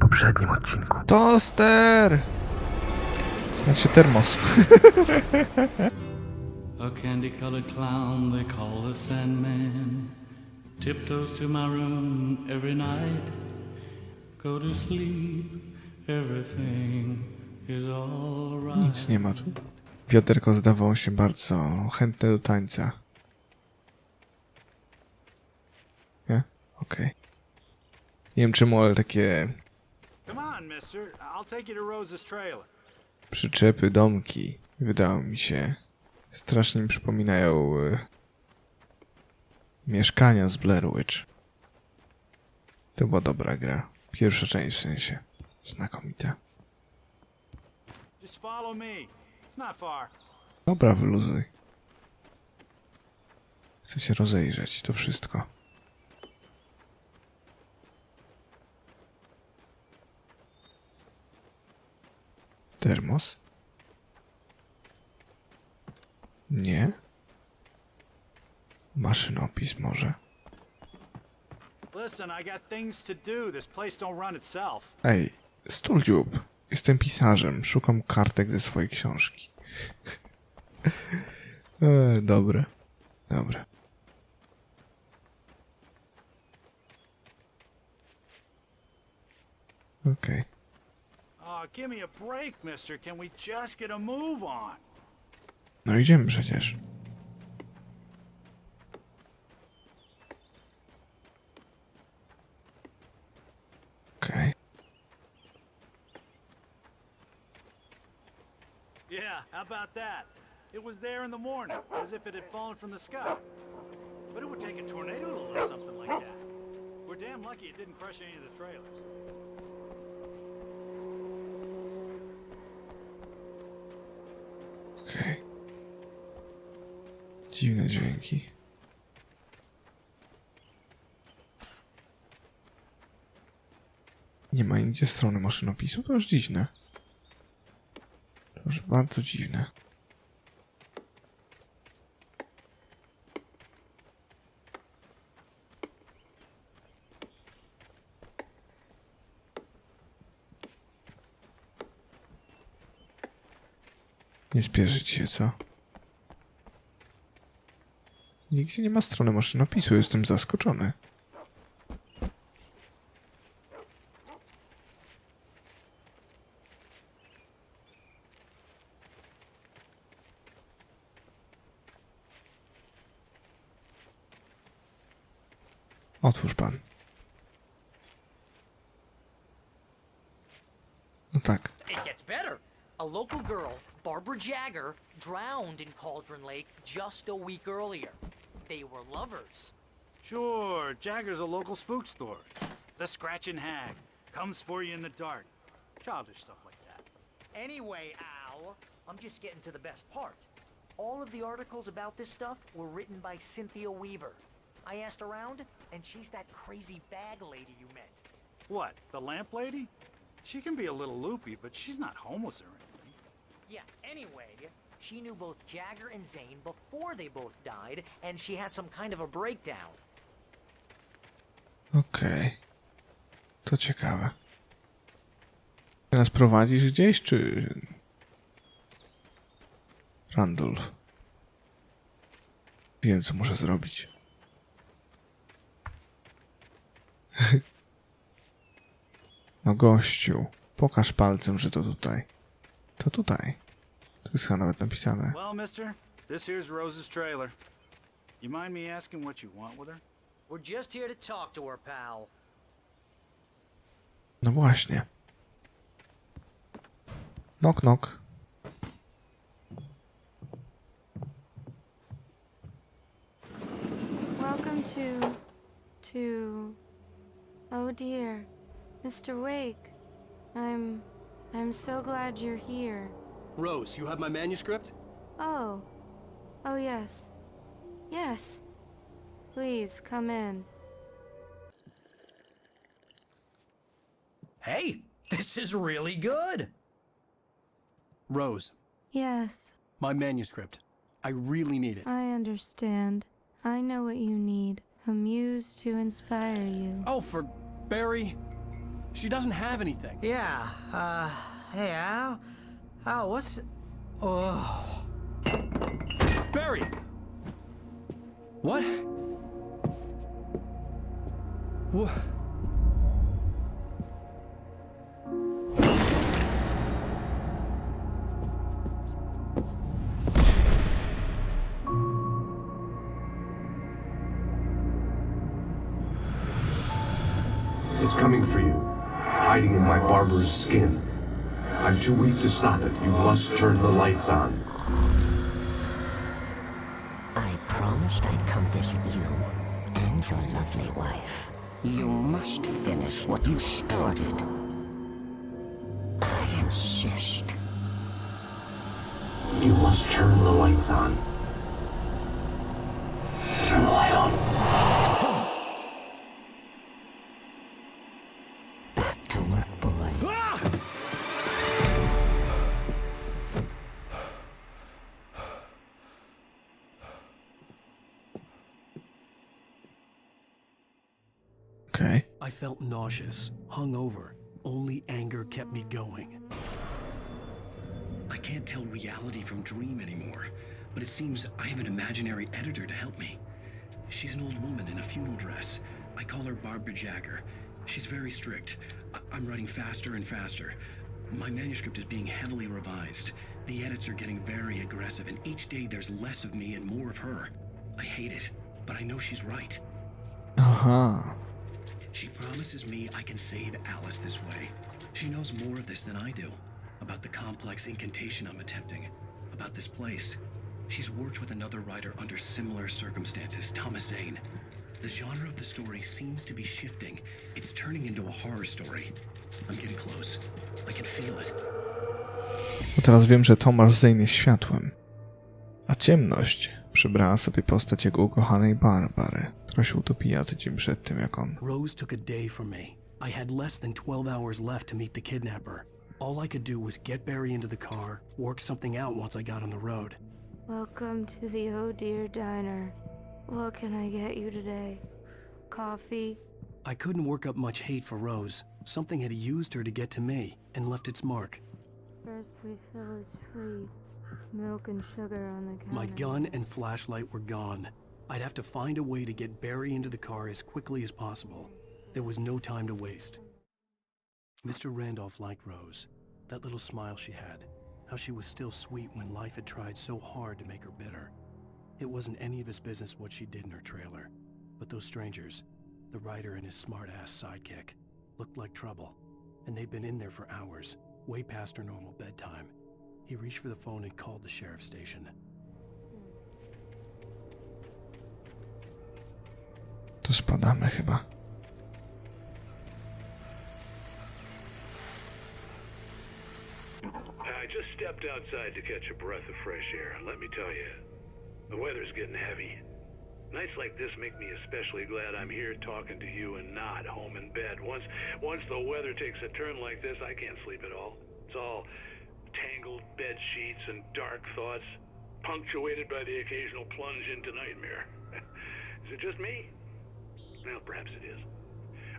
poprzednim odcinku. Toster! Znaczy termos. A candy-colored clown they call the Sandman tiptoes to my room every night. Go to sleep, everything is alright. Nic nie ma tu. Wiaderko zdawało się bardzo chętne do tańca. Nie? Okej. Nie wiem czemu, ale takie Come on, mister. I'll take you to Rose's trailer. przyczepy, domki, wydało mi się, strasznie mi przypominają mieszkania z Blair Witch. To była dobra gra. Pierwsza część w sensie. Znakomita. Just follow me. It's not far. Dobra, wyluzuj. Chcę się rozejrzeć, to wszystko. Termos? Nie? Maszynopis może? Listen, I got things to do. This place don't run itself. Ej, stuldziób. Jestem pisarzem. Szukam kartek ze swojej książki. Dobre. Dobre. Okej. Oh, give me a break, mister. Can we just get a move on? No idziemy przecież. Okej. Yeah, how about that? It was there in the morning, as if it had fallen from the sky. But it would take a tornado to lift something like that. We're damn lucky it didn't crush any of the trailers. Okej. Dziwne dźwięki. Nie ma nigdzie strony maszynopisu? To już dziwne. To już bardzo dziwne. Nie spieszyć się, co? Nigdzie nie ma strony maszynopisu, jestem zaskoczony. Otwórz pan. No tak. It gets better. A local girl, Barbara Jagger, drowned in Cauldron Lake just a week earlier. They were lovers. Sure, Jagger's a local spook store. The Scratchin' Hag comes for you in the dark. Childish stuff like that. Anyway, Al, I'm just getting to the best part. All of the articles about this stuff were written by Cynthia Weaver. I asked around, and she's that crazy bag lady you met. What, the lamp lady? She can be a little loopy, but she's not homeless or anything. Yeah, anyway, she knew both Jagger and Zane before they both died, and she had some kind of a breakdown. Okej. To ciekawe. Teraz prowadzisz gdzieś, czy... Randolph. Wiem, co muszę zrobić. No gościu, pokaż palcem, że to tutaj. To tutaj. Tu jest chyba nawet napisane. Well, mister, this here's Rose's trailer. You mind me asking what you want with her? We're just here to talk to her, pal. No właśnie. Knock, knock. Welcome to... Oh dear, Mr. Wake. I'm so glad you're here. Rose, you have my manuscript? Oh. Oh yes. Yes. Please, come in. Hey, this is really good. Rose, Yes, my manuscript. I really need it. I understand. I know what you need. A muse to inspire you. Oh, for Barry. She doesn't have anything. Yeah, hey, Al? Al, what's... Oh... Barry! What? What? It's coming for you, hiding in my barber's skin. I'm too weak to stop it. You must turn the lights on. I promised I'd come visit you and your lovely wife. You must finish what you started. I insist. You must turn the lights on. Turn the light on. Back to work, boy. Okay. I felt nauseous, hungover. Only anger kept me going. I can't tell reality from dream anymore, but it seems I have an imaginary editor to help me. She's an old woman in a funeral dress. I call her Barbara Jagger. She's very strict. I'm writing faster and faster. My manuscript is being heavily revised. The edits are getting very aggressive, and each day there's less of me and more of her. I hate it, but I know she's right. Aha. She promises me I can save Alice this way. She knows more of this than I do. About the complex incantation I'm attempting. About this place. She's worked with another writer under similar circumstances, Thomas Zane. The genre of the story seems to be shifting. It's turning into a horror story. I'm getting close. I can feel it. Bo teraz wiem, że Thomas Zane jest światłem. A ciemność przybrała sobie postać jego ukochanej Barbary, która się utopiła tydzień przed tym, jak on. Rose took a day from me. I had less than 12 hours left to meet the kidnapper. All I could do was get Barry into the car, work something out once I got on the road. Welcome to the Oh Dear Diner. What can I get you today? Coffee? I couldn't work up much hate for Rose. Something had used her to get to me and left its mark. First refill is free. Milk and sugar on the counter. My gun and flashlight were gone. I'd have to find a way to get Barry into the car as quickly as possible. There was no time to waste. Mr. Randolph liked Rose. That little smile she had. How she was still sweet when life had tried so hard to make her bitter. It wasn't any of his business what she did in her trailer. But those strangers, the writer and his smart-ass sidekick, looked like trouble. And they'd been in there for hours, way past her normal bedtime. He reached for the phone and called the sheriff's station. To spadamy chyba. I just stepped outside to catch a breath of fresh air. Let me tell you, the weather's getting heavy. Nights like this make me especially glad I'm here talking to you and not home in bed. Once the weather takes a turn like this, I can't sleep at all. It's all tangled bed sheets and dark thoughts, punctuated by the occasional plunge into nightmare. Is it just me? Well, perhaps it is.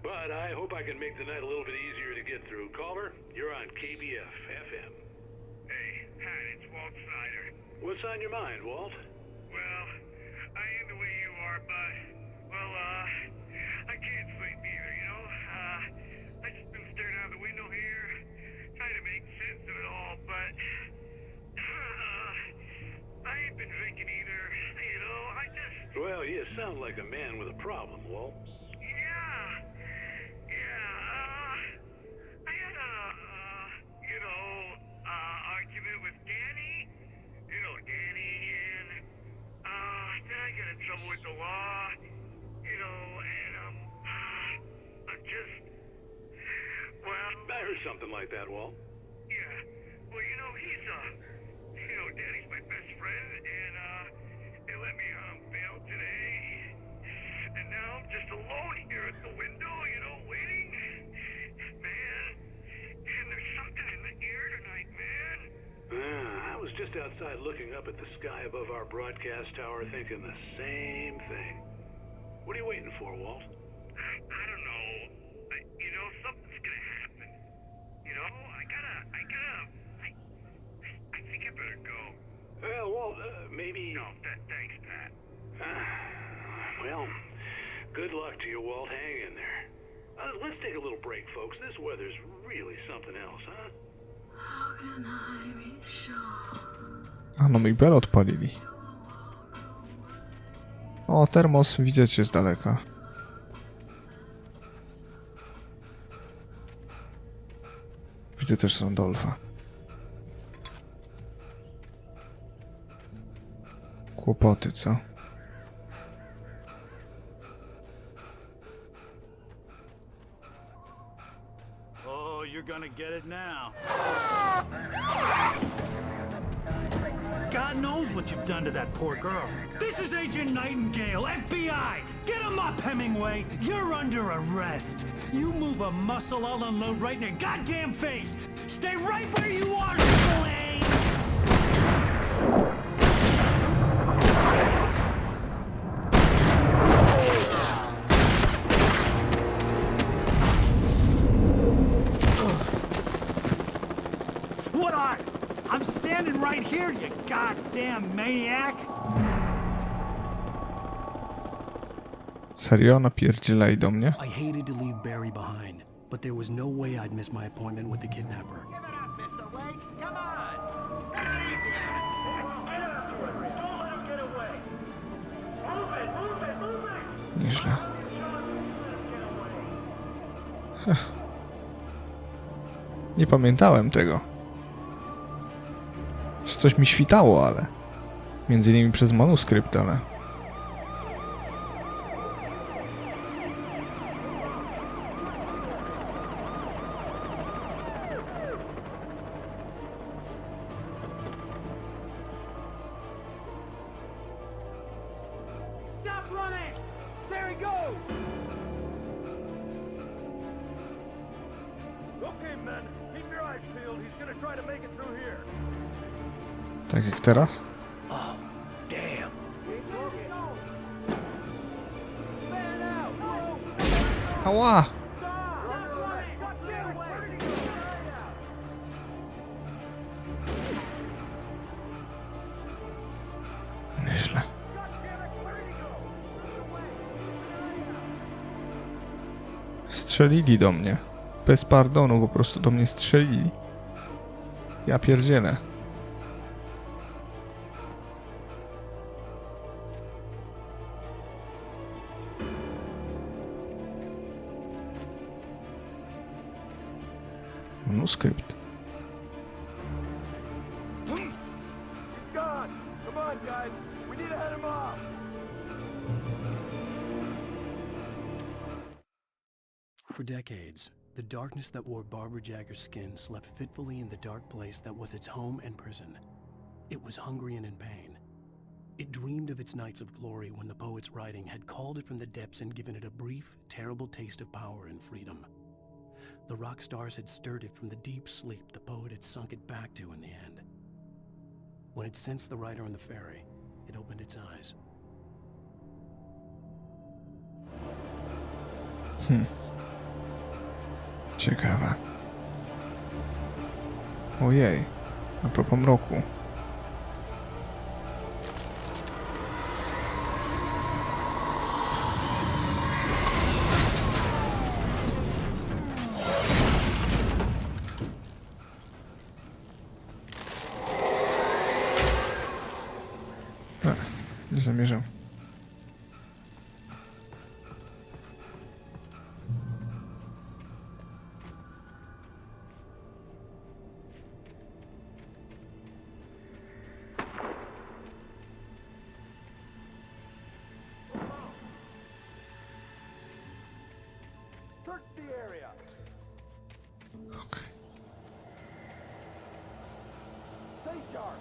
But I hope I can make the night a little bit easier to get through. Caller, you're on KBF FM. Hey, hi, it's Walt Snyder. What's on your mind, Walt? Well, I ain't the way you are, but, well, I can't sleep either, you know? I just been staring out the window here, trying to make sense of it all, but, I ain't been drinking either, you know, I just... Well, you sound like a man with a problem, Walt. I had a, argument with Danny, you know, Danny, and, then I got in trouble with the law, you know, and, I'm just, well... I heard something like that, Walt. Yeah, well, you know, Danny's my best friend, and, they let me on bail today, and now I'm just alone here at the window, you know, waiting, man, and there's something in the air tonight, man. I was just outside looking up at the sky above our broadcast tower thinking the same thing. What are you waiting for, Walt? I don't know. You know, something's gonna Maybe... No, thanks, Pat. Well, good luck to you, Walt. Hang in there. Let's take a little break, folks. This weather's really something else, huh? How can I be sure? A no, mi bel odpalili. O, termos widzę cię z daleka. Widzę też Randolfa. Kłopoty, co? Oh, you're gonna get it now. God knows what you've done to that poor girl. This is Agent Nightingale, FBI! Get him up, Hemingway! You're under arrest! You move a muscle, I'll unload right in your goddamn face! Stay right where you are, Slade! What are? I'm standing right here, you goddamn maniac! Serio? Napierdzielaj do mnie? I hated to leave Barry behind, but there was no way I'd miss my appointment with the kidnapper. Give it up, Mr. Wake! Come on! Take it easy on him! Don't let him get away! Move it! Nieźle. Nie pamiętałem tego. Coś mi świtało, ale... Między innymi przez manuskrypt, ale... Stop running! There he goes! Okay, men, keep your eyes peeled. He's gonna try to make it through here. Tak jak teraz? Oh, damn. Ała! Nieźle. Strzelili do mnie. Bez pardonu po prostu do mnie strzelili. Ja pierdzielę. Manuskrypt. He's gone! Come on, guys! We need to head him off! For decades, the darkness that wore Barbara Jagger's skin slept fitfully in the dark place that was its home and prison. It was hungry and in pain. It dreamed of its nights of glory when the poet's writing had called it from the depths and given it a brief, terrible taste of power and freedom. The rock stars had stirred it from the deep sleep the poet had sunk it back to in the end. When it sensed the writer on the ferry, it opened its eyes. Ciekawe. Ojej. A propos mroku. Nie zamierzam. Search the area! Okay. Stay sharp!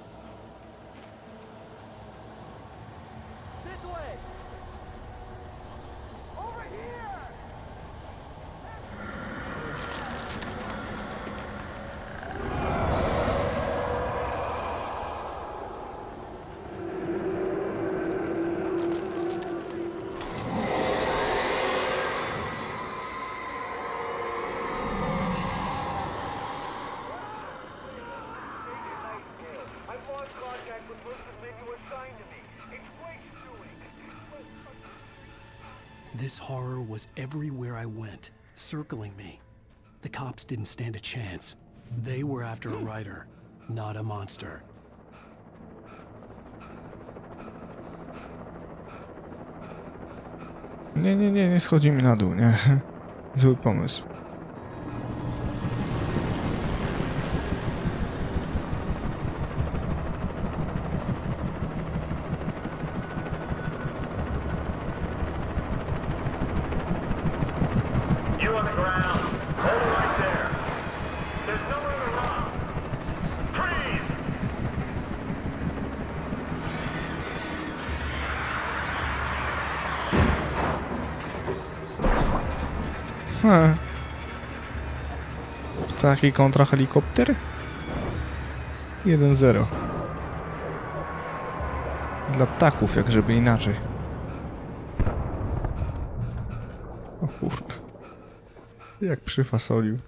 This way! Over here! I've lost contact with most ambiguous sign This horror was everywhere I went, circling me. The cops didn't stand a chance. They were after a writer, not a monster. Nie schodzimy na dół, nie? Zły pomysł. Ptaki kontra helikopter? 1-0. Dla ptaków, jak żeby inaczej. O kurwa. Jak przyfasolił.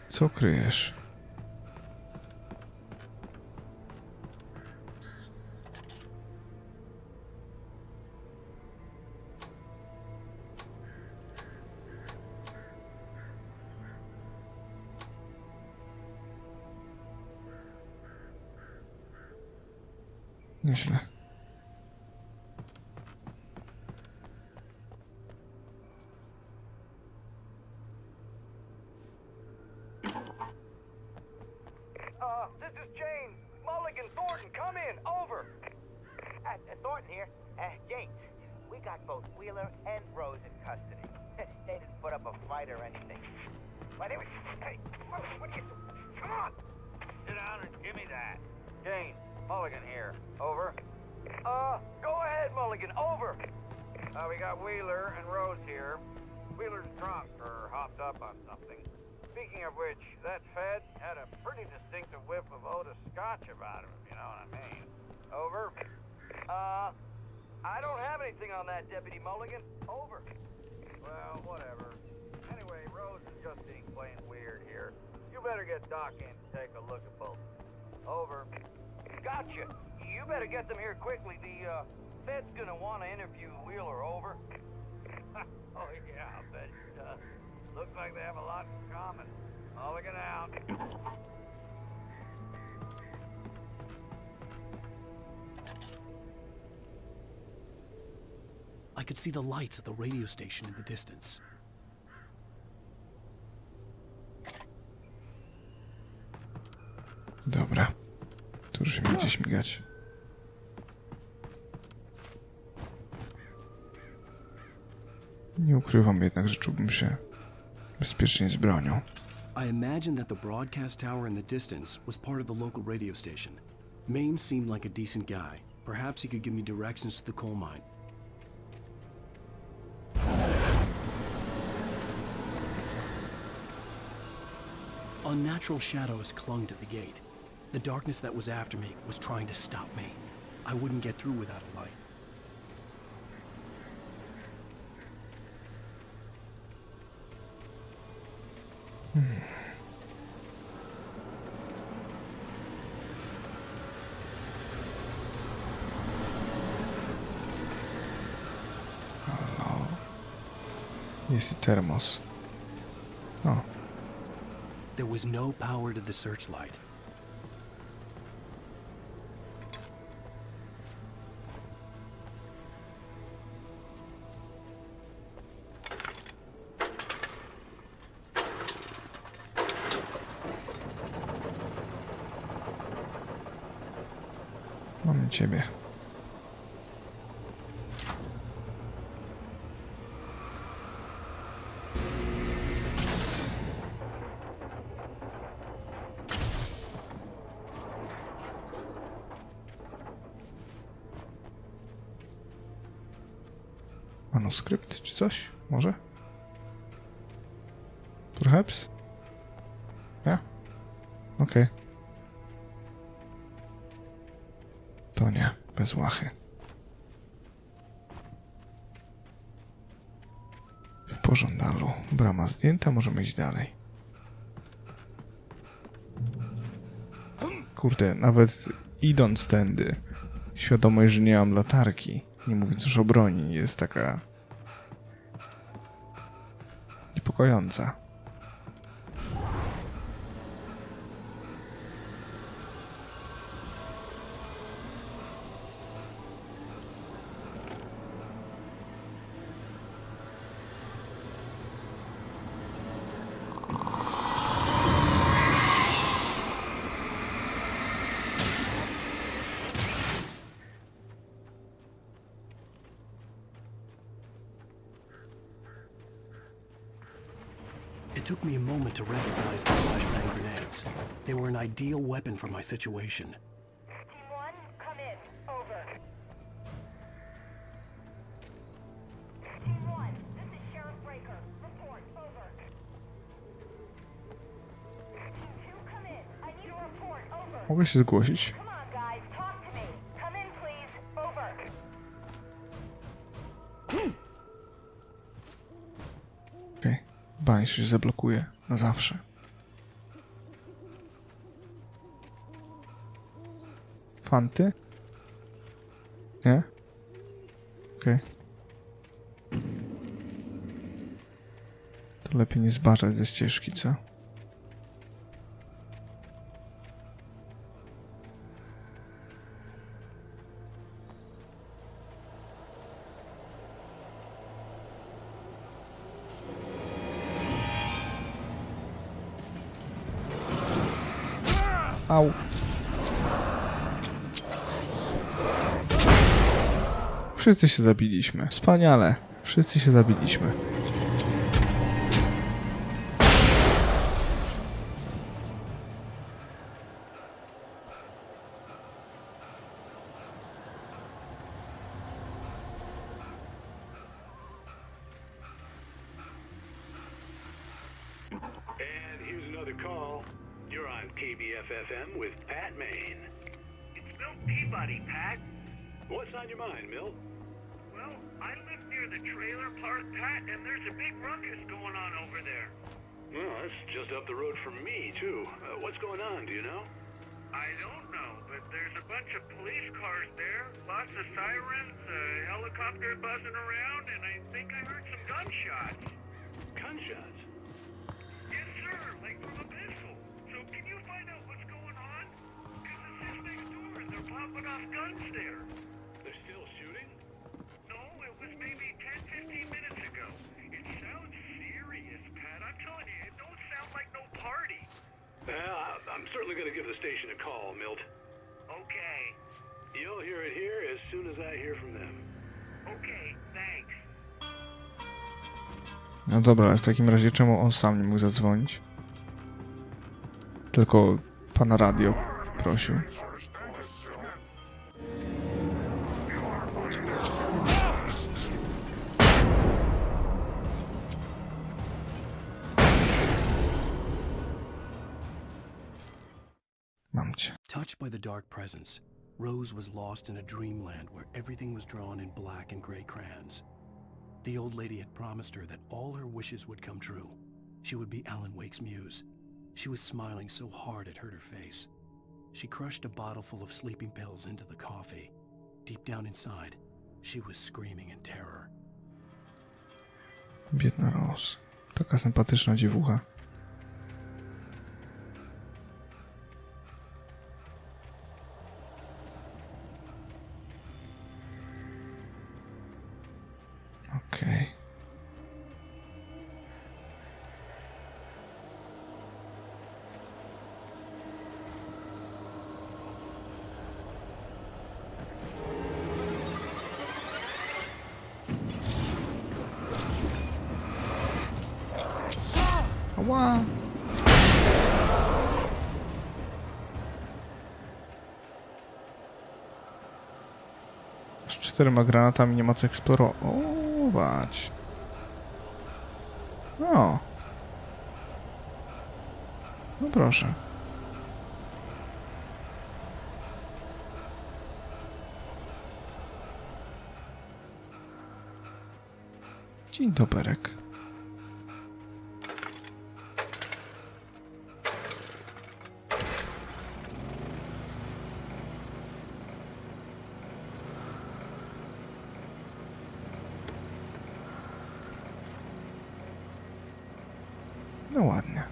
Co kryjesz? Nieźle. This is James. Mulligan, Thornton, come in. Over. Thornton here. James, we got both Wheeler and Rose in custody. They didn't put up a fight or anything. Why, they were... Hey, what are you... Come on! Sit down and give me that. James, Mulligan here. Over. Go ahead, Mulligan. Over. We got Wheeler and Rose here. Wheeler's drunk or hopped up on something. Speaking of which, that Fed had a pretty distinctive whiff of Otis Scotch about him, if you know what I mean. Over. I don't have anything on that, Deputy Mulligan. Over. Well, whatever. Anyway, Rose is just being plain weird here. You better get Doc in to take a look at both. Over. Gotcha. You better get them here quickly. The Fed's gonna want to interview Wheeler. Over. Oh yeah, I bet it does. Looks like they have a lot in common. Mulligan out. I could see the lights at the radio station in the distance. Dobra. Tu już będzie śmigać. Nie ukrywam jednak, że czułbym się bezpiecznie z bronią. I imagined that the broadcast tower in the distance was part of the local radio station. Maine seemed like a decent guy. Perhaps he could give me directions to the coal mine. Unnatural shadows clung to the gate. The darkness that was after me was trying to stop me. I wouldn't get through without a light. Halo. Jest i termos. O. There was no power to the searchlight. Mamy ciebie. Manuskrypt czy coś? Może? Perhaps? Ja? Okej. To nie, bez łachy. W pożądalu. Brama zdjęta, możemy iść dalej. Kurde, nawet idąc tędy, świadomość, że nie mam latarki, nie mówiąc już o broni, jest taka niepokojąca. It took me a moment to recognize the flashbang grenades. They were an ideal weapon for my situation. Team 1, come in. Over. Team 1, this is Sheriff Breaker. Report. Over. Team 2, come in. I need a report. Over. Mogę się zgłosić? Come on, guys. Talk to me. Come in, please. Over. Okej. Bałem się, że zablokuje na zawsze. Fanty? Nie? Okej. To lepiej nie zbaczać ze ścieżki, co? Au. Wszyscy się zabiliśmy. Wspaniale. Wszyscy się zabiliśmy. And here's another call. You're on KBFFM with Pat Maine. It's Milt Peabody, Pat. What's on your mind, Milt? Well, I live near the trailer park, Pat, and there's a big ruckus going on over there. Well, that's just up the road from me, too. What's going on, do you know? I don't know, but there's a bunch of police cars there, lots of sirens, a helicopter buzzing around, and I think I heard some gunshots. Gunshots? Yes, sir, like from a pistol. So can you find out what's going on? Because it's just next door and they're popping off guns there. They're still shooting? No, it was maybe 10, 15 minutes ago. It sounds serious, Pat. I'm telling you, it don't sound like no party. Well, I'm certainly going to give the station a call, Milt. Okay. You'll hear it here as soon as I hear from them. Okay, thanks. No dobra, ale w takim razie czemu on sam nie mógł zadzwonić? Tylko pana radio prosił. Mam cię. Touched by the dark presence, Rose was lost in a dreamland where everything was drawn in black and gray crayons. The old lady had promised her that all her wishes would come true. She would be Alan Wake's muse. She was smiling so hard it hurt her face. She crushed a bottle full of sleeping pills into the coffee. Deep down inside, she was screaming in terror. Biedna Rose. Taka sympatyczna dziewucha. Okej. Ała! Z 4 granatami nie ma co eksplorować. O! No proszę. Dzień doberek. No ładnie.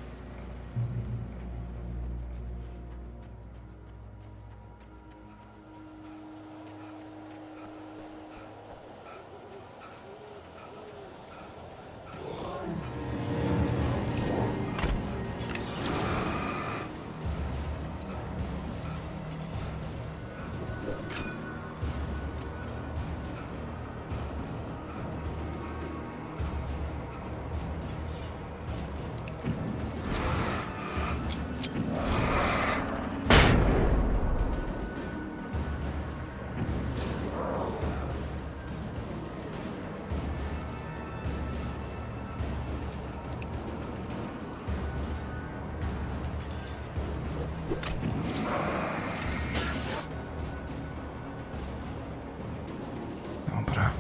Dobra.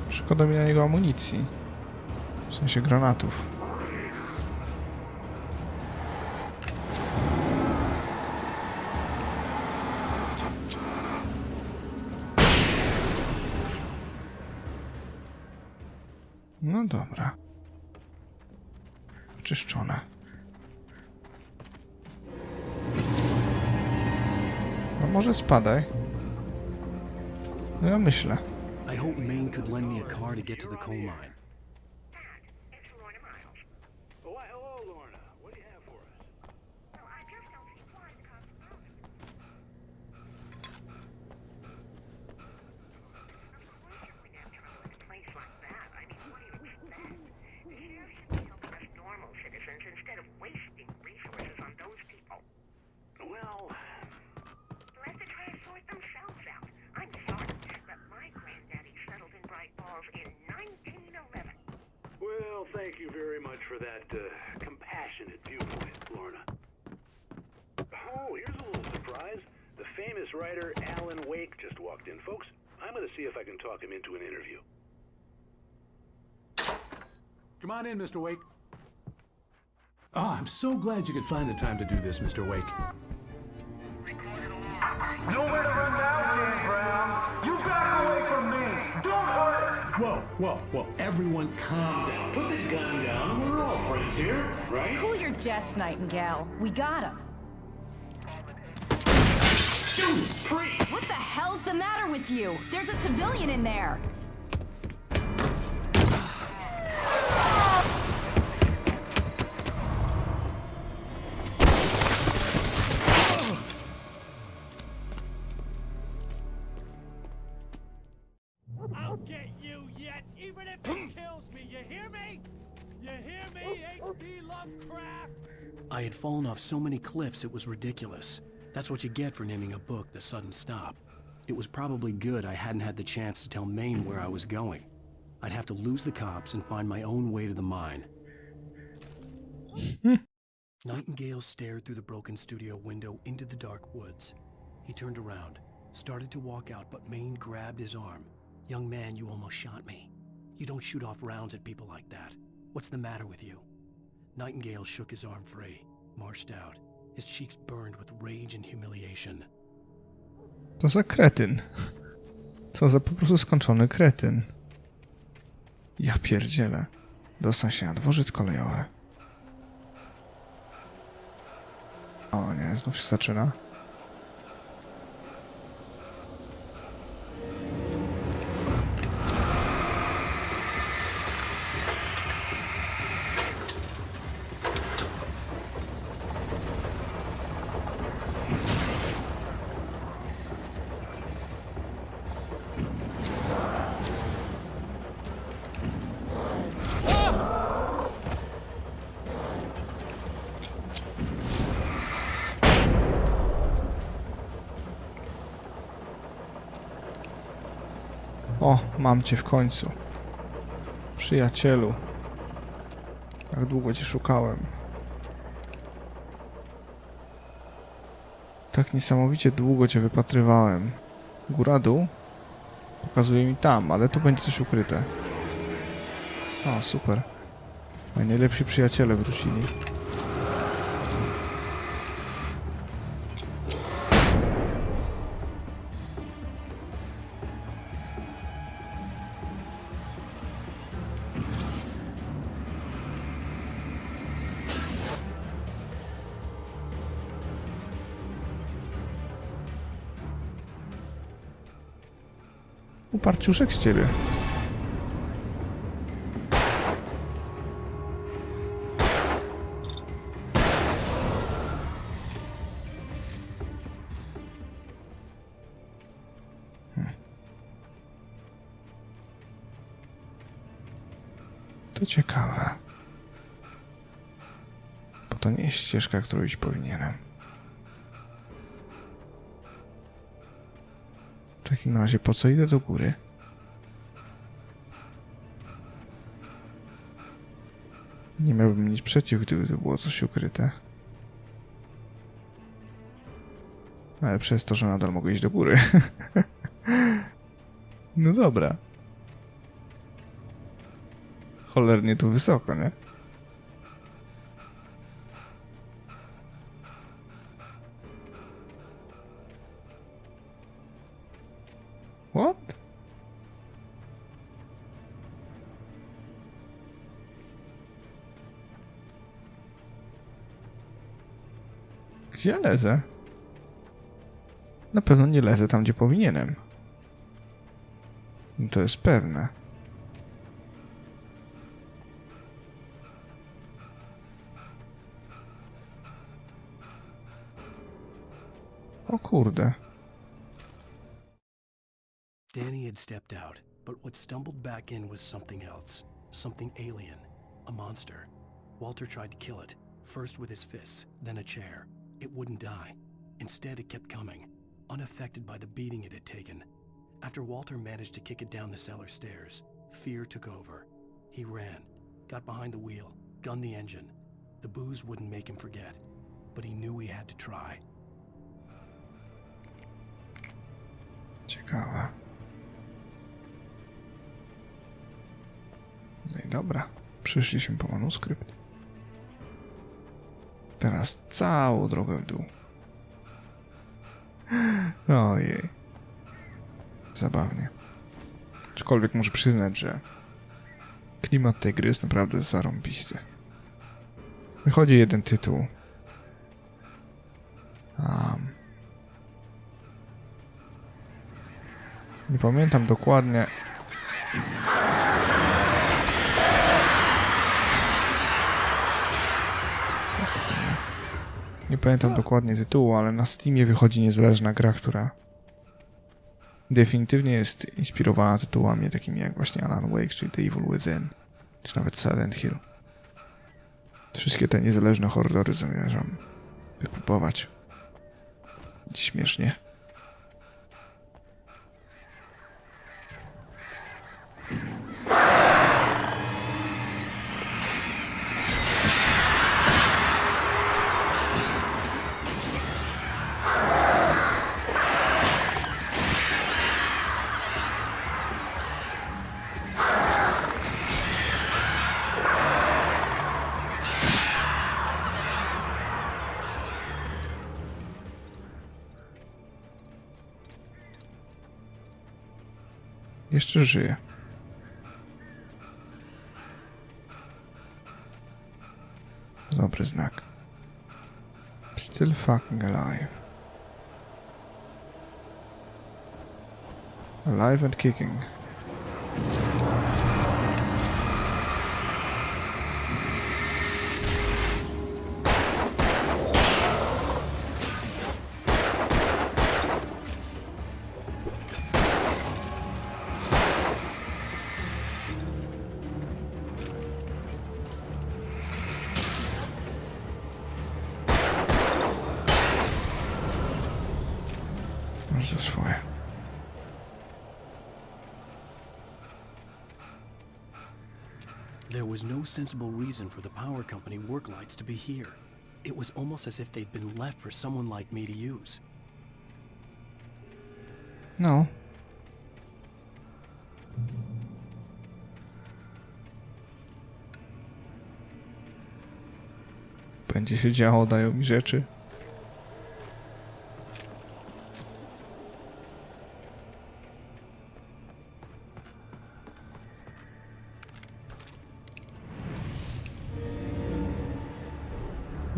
Szkoda mi na niego amunicji. W sensie granatów. No dobra. Oczyszczone. No może spadaj. No ja myślę. I hope Maine could lend me a car to get to the coal mine. Thank you very much for that compassionate viewpoint, Lorna. Oh, here's a little surprise. The famous writer Alan Wake just walked in. Folks, I'm going to see if I can talk him into an interview. Come on in, Mr. Wake. Oh, I'm so glad you could find the time to do this, Mr. Wake. Nowhere to run now, Dan Brown. You back away from me. Don't hurt it. Whoa. Everyone calm down. Put the gun down. We're all friends here, right? Cool your jets, Nightingale. We got him. What the hell's the matter with you? There's a civilian in there. I'll get you yet, even if it kills me. You hear me? You hear me, H.P. Lovecraft? I had fallen off so many cliffs it was ridiculous. That's what you get for naming a book The Sudden Stop. It was probably good I hadn't had the chance to tell Maine where I was going. I'd have to lose the cops and find my own way to the mine. Nightingale stared through the broken studio window into the dark woods. He turned around, started to walk out, but Maine grabbed his arm. "Young man, you almost shot me. You don't shoot off rounds at people like that. What's the matter with you?" Nightingale shook his arm free, marched out. His cheeks burned with rage and humiliation. To za kretyn. Co za po prostu skończony kretyn. Ja pierdzielę. Dostał się na dworzec kolejowy. O nie, znów się zaczyna. O, mam cię w końcu. Przyjacielu. Jak długo cię szukałem. Tak niesamowicie długo cię wypatrywałem. Góra, dół? Pokazuje mi tam, ale to będzie coś ukryte. O, super. Moi najlepsi przyjaciele wrócili. Uparciuszek z ciebie. To ciekawe. Bo to nie jest ścieżka, którą iść powinienem. W takim razie po co idę do góry? Nie miałbym nic przeciw, gdyby to było coś ukryte. Ale przez to, że nadal mogę iść do góry. No dobra. Cholernie tu wysoko, nie? What? Gdzie ja lezę? Na pewno nie lezę tam, gdzie powinienem. To jest pewne. O kurde. Danny had stepped out, but what stumbled back in was something else. Something alien. A monster. Walter tried to kill it, first with his fists, then a chair. It wouldn't die. Instead, it kept coming, unaffected by the beating it had taken. After Walter managed to kick it down the cellar stairs, fear took over. He ran, got behind the wheel, gunned the engine. The booze wouldn't make him forget, but he knew he had to try. Ciekawe. No i dobra, przyszliśmy po manuskrypt. Teraz całą drogę w dół. Ojej. Zabawnie. Aczkolwiek muszę przyznać, że klimat tej gry jest naprawdę zarąbisty. Wychodzi jeden tytuł. Nie pamiętam dokładnie. Nie pamiętam dokładnie tytułu, ale na Steamie wychodzi niezależna gra, która definitywnie jest inspirowana tytułami takimi jak właśnie Alan Wake, czyli The Evil Within, czy nawet Silent Hill. Wszystkie te niezależne horrory zamierzam wypróbować. Śmiesznie. Jeszcze żyje. Dobry znak. Still fucking alive. Alive and kicking. Za swoje. There was no sensible reason for the power company work lights to be here. It was almost as if they'd been left for someone like me to use. No. Będzie się działo, dają mi rzeczy.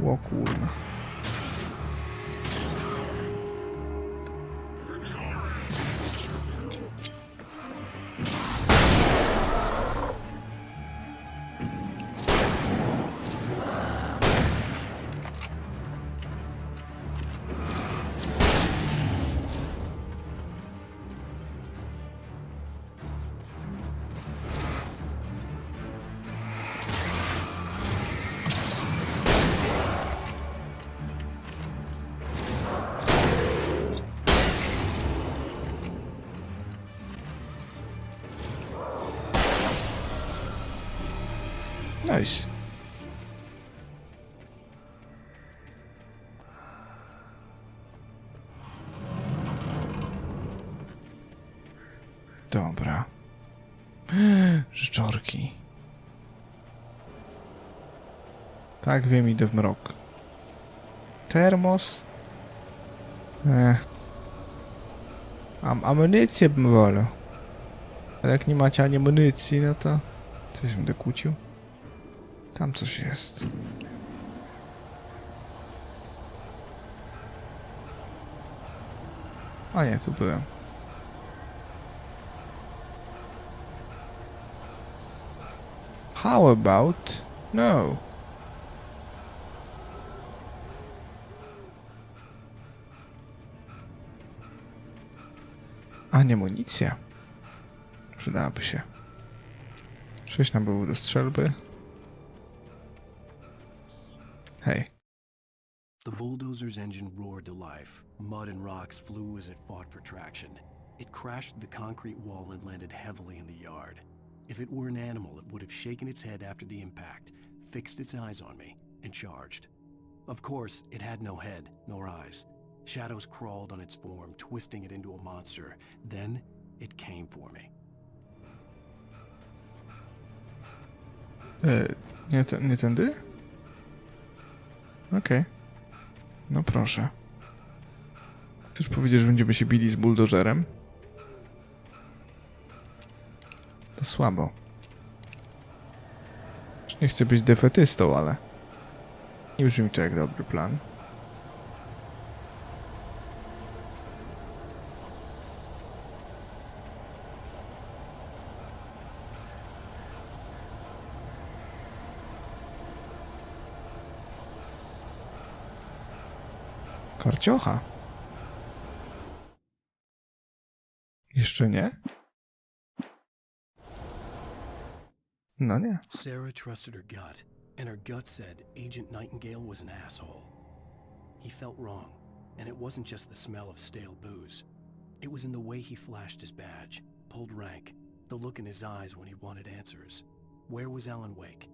O kurwa. Nice. Dobra. Życzorki. Tak, wiem, idę w mrok. Termos? Amunicję bym wolał. Ale jak nie macie ani amunicji, no to... Coś będę kłócił? Tam coś jest. A nie, tu byłem. How about... No. A nie, amunicja. Przydałaby się. 6 nabojów do strzelby. Hej. The bulldozer's engine roared to life. Mud and rocks flew as it fought for traction. It crashed through the concrete wall and landed heavily in the yard. If it were an animal, it would have shaken its head after the impact, fixed its eyes on me, and charged. Of course, it had no head, nor eyes. Shadows crawled on its form, twisting it into a monster. Then, it came for me. Nie tędy? Okej. No proszę. Chcesz powiedzieć, że będziemy się bili z buldożerem? To słabo. Nie chcę być defetystą, ale... nie brzmi to jak dobry plan. Karciocha. Jeszcze nie? No nie. Sarah trusted her gut, and her gut said Agent Nightingale was an asshole. He felt wrong, and it wasn't just the smell of stale booze. It was in the way he flashed his badge, pulled rank, the look in his eyes when he wanted answers. Where was Alan Wake?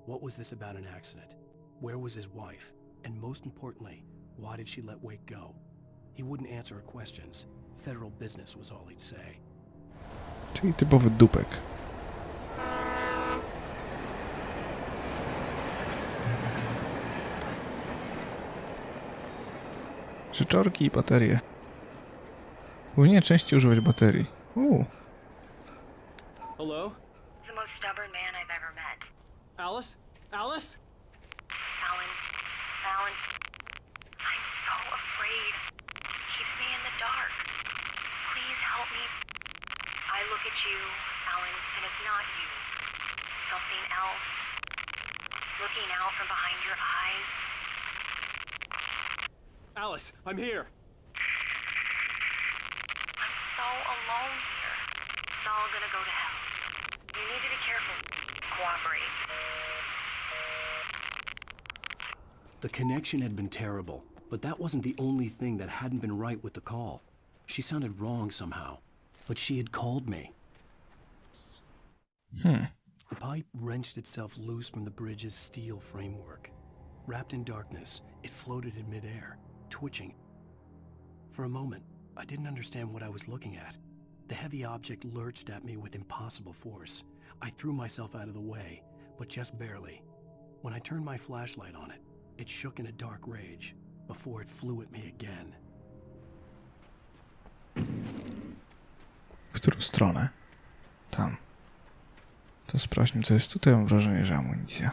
What was this about an accident? Where was his wife? And most importantly, why did she let Wake go? He wouldn't answer her questions. Federal business was all he'd say. Czyli typowy dupek. Życzorki i baterie. Powinien częściej używać baterii. Hello? The most stubborn man I've ever met. Alice? Alice? Alan. I'm so afraid. He keeps me in the dark. Please help me. I look at you, Alan, and it's not you. Something else. Looking out from behind your eyes. Alice, I'm here. I'm so alone here. It's all gonna go to hell. You need to be careful. Cooperate. The connection had been terrible, but that wasn't the only thing that hadn't been right with the call. She sounded wrong somehow, but she had called me. The pipe wrenched itself loose from the bridge's steel framework. Wrapped in darkness, it floated in midair, twitching. For a moment, I didn't understand what I was looking at. The heavy object lurched at me with impossible force. I threw myself out of the way, but just barely. When I turned my flashlight on it, it shook in a dark rage, before it flew at me again. W którą stronę? Tam. To sprawdźmy, co jest tutaj. Mam wrażenie, że amunicja.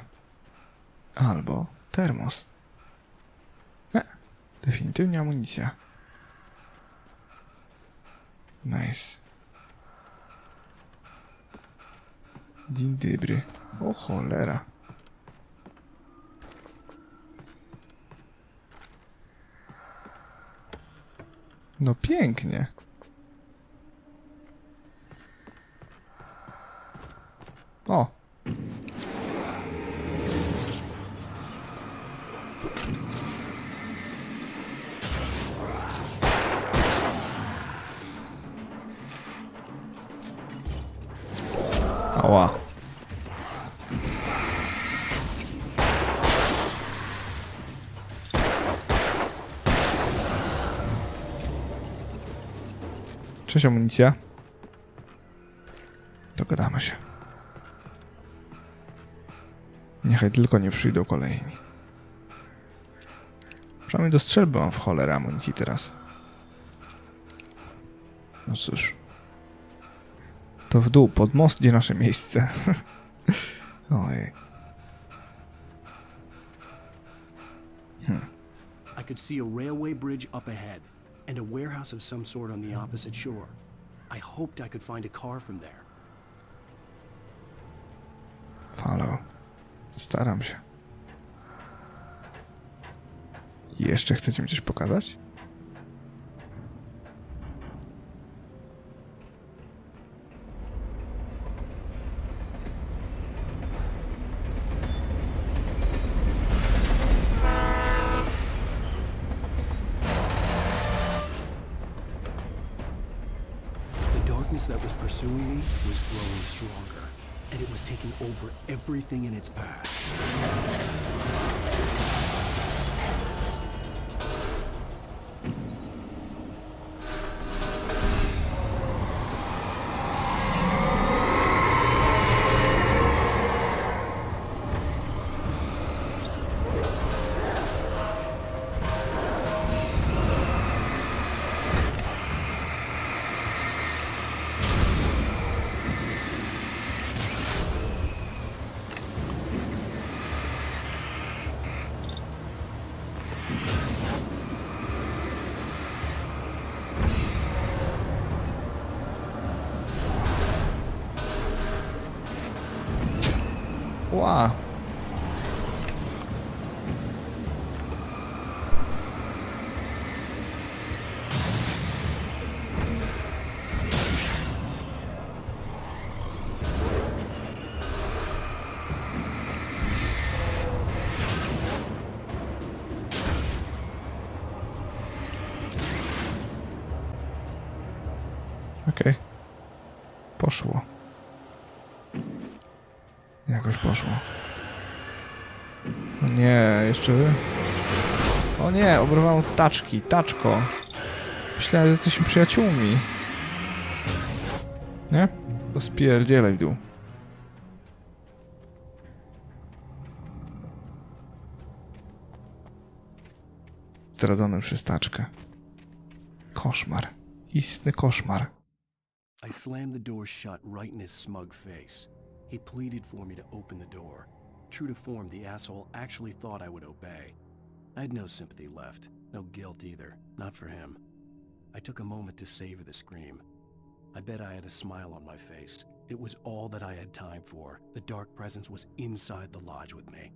Albo termos. Definitywnie amunicja. Nice. Dzień dobry. O cholera. No pięknie. O. Ała. Cześć, amunicja. Dogadamy się. Niechaj tylko nie przyjdą kolejni. Przynajmniej do strzelby mam w cholerę amunicji teraz. No cóż. To w dół, pod most, gdzie nasze miejsce. Ojej. I could see a railway bridge up ahead, and a warehouse of some sort on the opposite shore. I hoped I could find a car from there. Follow. Staram się. Jeszcze chcecie mi coś pokazać? That was pursuing me was growing stronger, and it was taking over everything in its path. Wow. Okej. Poszło. Jakoś poszło. O nie, jeszcze wy? O nie, obrywałem taczki, taczko. Myślałem, że jesteśmy przyjaciółmi. Nie? To spierdzielaj w dół. Zdradzonym przez taczkę. Koszmar. Istny koszmar. I slammed the door shut right in his smug face. He pleaded for me to open the door. True to form, the asshole actually thought I would obey. I had no sympathy left, no guilt either, not for him. I took a moment to savor the scream. I bet I had a smile on my face. It was all that I had time for. The dark presence was inside the lodge with me.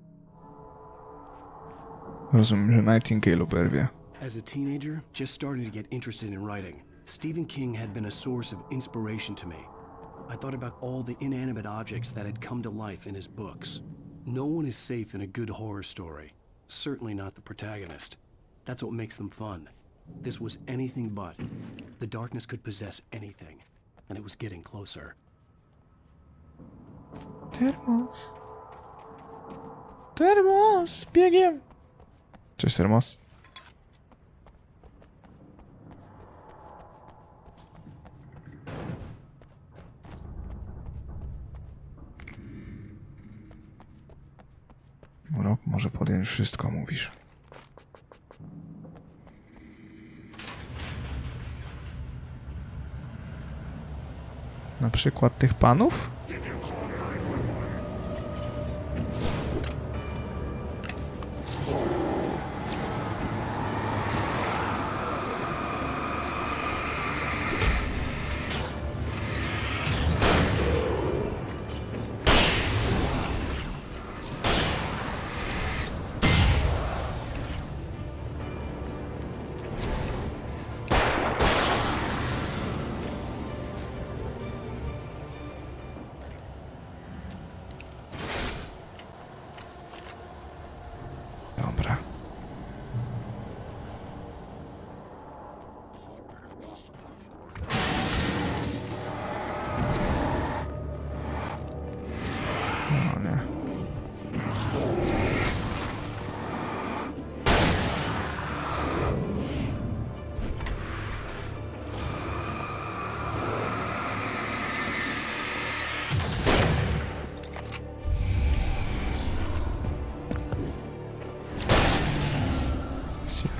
Rozumiem, że Nightingale oberwie. As a teenager, just starting to get interested in writing, Stephen King had been a source of inspiration to me. I thought about all the inanimate objects that had come to life in his books. No one is safe in a good horror story. Certainly not the protagonist. That's what makes them fun. This was anything but. The darkness could possess anything, and it was getting closer. Termos. Termos, biegiem. Cześć, Termos. Mrok może podjąć wszystko, mówisz. Na przykład tych panów?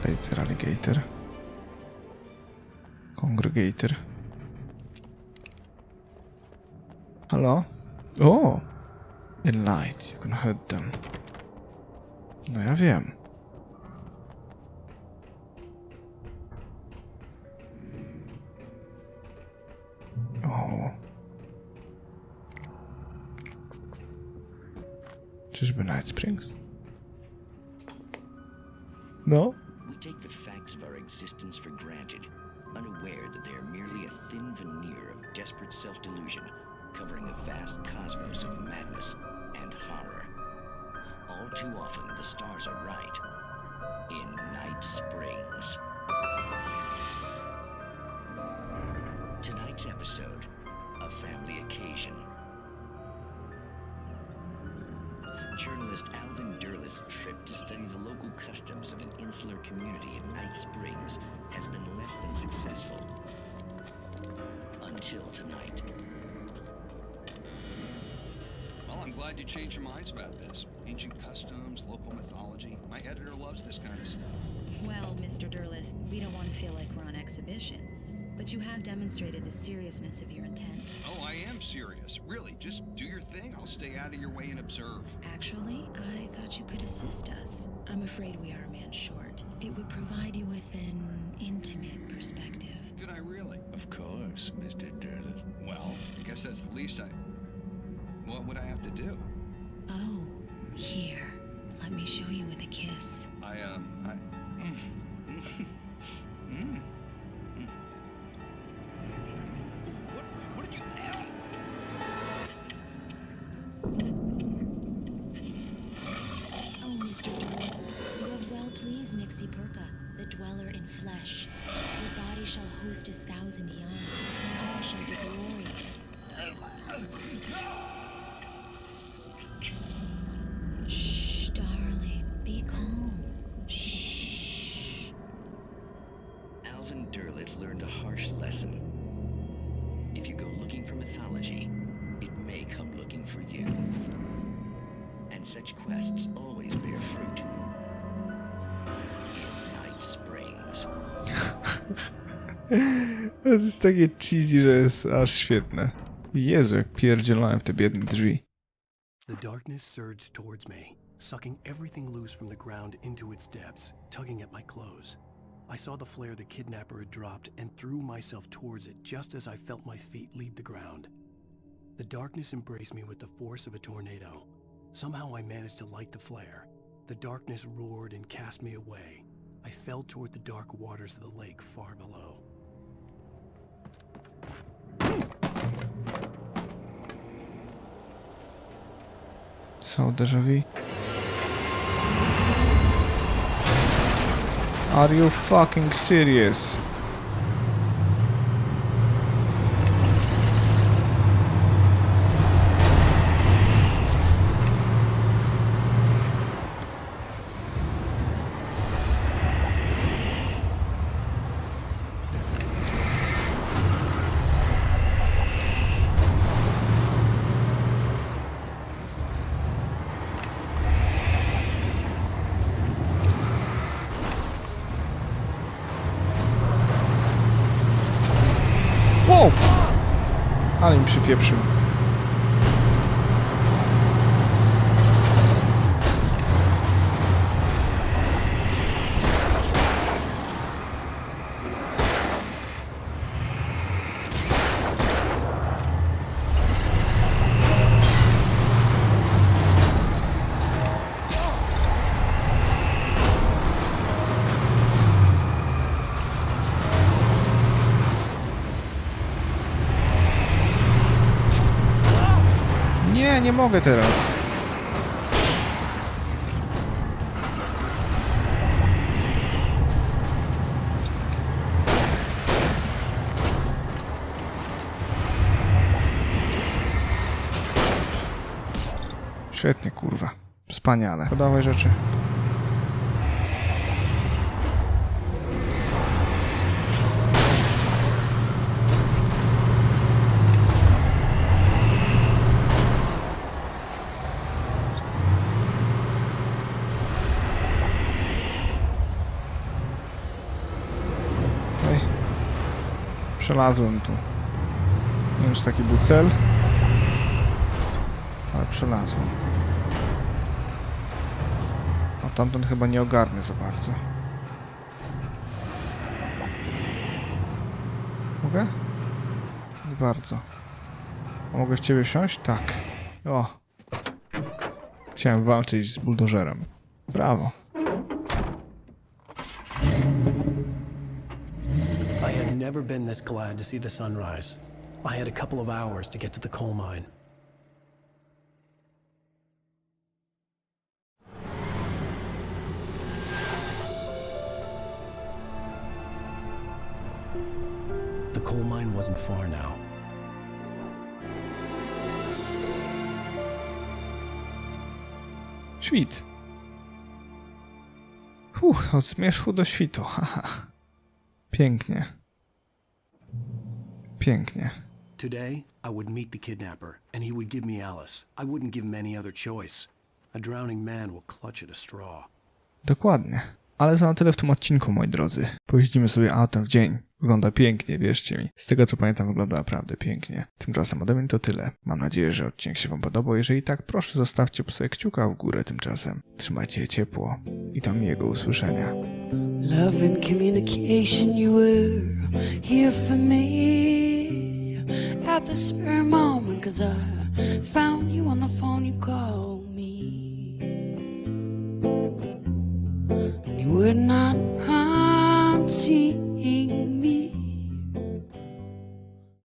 Later alligator. Congregator. Halo? O! In light, you can hurt them. No ja wiem. O. Czyżby Night Springs? No? We take the facts of our existence for granted, unaware that they are merely a thin veneer of desperate self-delusion, covering a vast cosmos of madness and horror. All too often, the stars are right. In Night Springs. Tonight's episode, a family occasion. Journalist Alvin Derleth's trip to study the local customs of an insular community in Night Springs has been less than successful. Until tonight. Well, I'm glad you changed your minds about this. Ancient customs, local mythology. My editor loves this kind of stuff. Well, Mr. Derleth, we don't want to feel like we're on exhibition, but you have demonstrated the seriousness of your intent. Oh, I am serious. Really, just do your thing. I'll stay out of your way and observe. Actually, I thought you could assist us. I'm afraid we are a man short. It would provide you with an intimate perspective. Could I really? Of course, Mr. Derleth. Well, I guess that's the least What would I have to do? Oh, here. Let me show you with a kiss. What did you have? Oh, Mr. Derleth, you have well pleased Nixie Perka, the dweller in flesh. Your body shall host his 1,000 young, and all shall be glory. Shh, darling, be calm. Shh. Alvin Derleth learned a harsh lesson. If you go looking for mythology, it may come looking for you. And such quests always bear fruit. In Night Springs. To jest takie cheesy, że jest aż świetne. Jezu, jak pierdzielałem w te biedne drzwi. The darkness surged towards me, sucking everything loose from the ground into its depths, tugging at my clothes. I saw the flare the kidnapper had dropped and threw myself towards it just as I felt my feet leave the ground. The darkness embraced me with the force of a tornado. Somehow I managed to light the flare. The darkness roared and cast me away. I fell toward the dark waters of the lake far below. So, déjà vu. Are you fucking serious? Wow! Ale mi przypieprzył. Nie mogę teraz. Świetnie, kurwa. Wspaniale. Podawaj rzeczy. Przelazłem tu. Nie wiem, czy taki był cel. Ale przelazłem. A tamten chyba nie ogarnę za bardzo. Mogę? Nie bardzo. A mogę w ciebie wsiąść? Tak. O! Chciałem walczyć z buldożerem. Brawo. I had never been this glad to see the sunrise. I had a couple of hours to get to the coal mine. The coal mine wasn't far now. Świt. Od zmierzchu do świtu. Haha. Pięknie. Pięknie. Today, I would meet the kidnapper, and he would give me Alice. I wouldn't give him any other choice. A drowning man will clutch at a straw. Dokładnie. Ale za na tyle w tym odcinku, moi drodzy. Pojeździmy sobie autem w dzień. Wygląda pięknie, wierzcie mi. Z tego co pamiętam, wygląda naprawdę pięknie. Tymczasem ode mnie to tyle. Mam nadzieję, że odcinek się wam podobał. Jeżeli tak, proszę zostawcie sobie kciuka w górę tymczasem. Trzymajcie się ciepło i do miłego usłyszenia. Love and communication, you were here for me at this very moment, 'cause I found you on the phone, you called me, and you were not hunting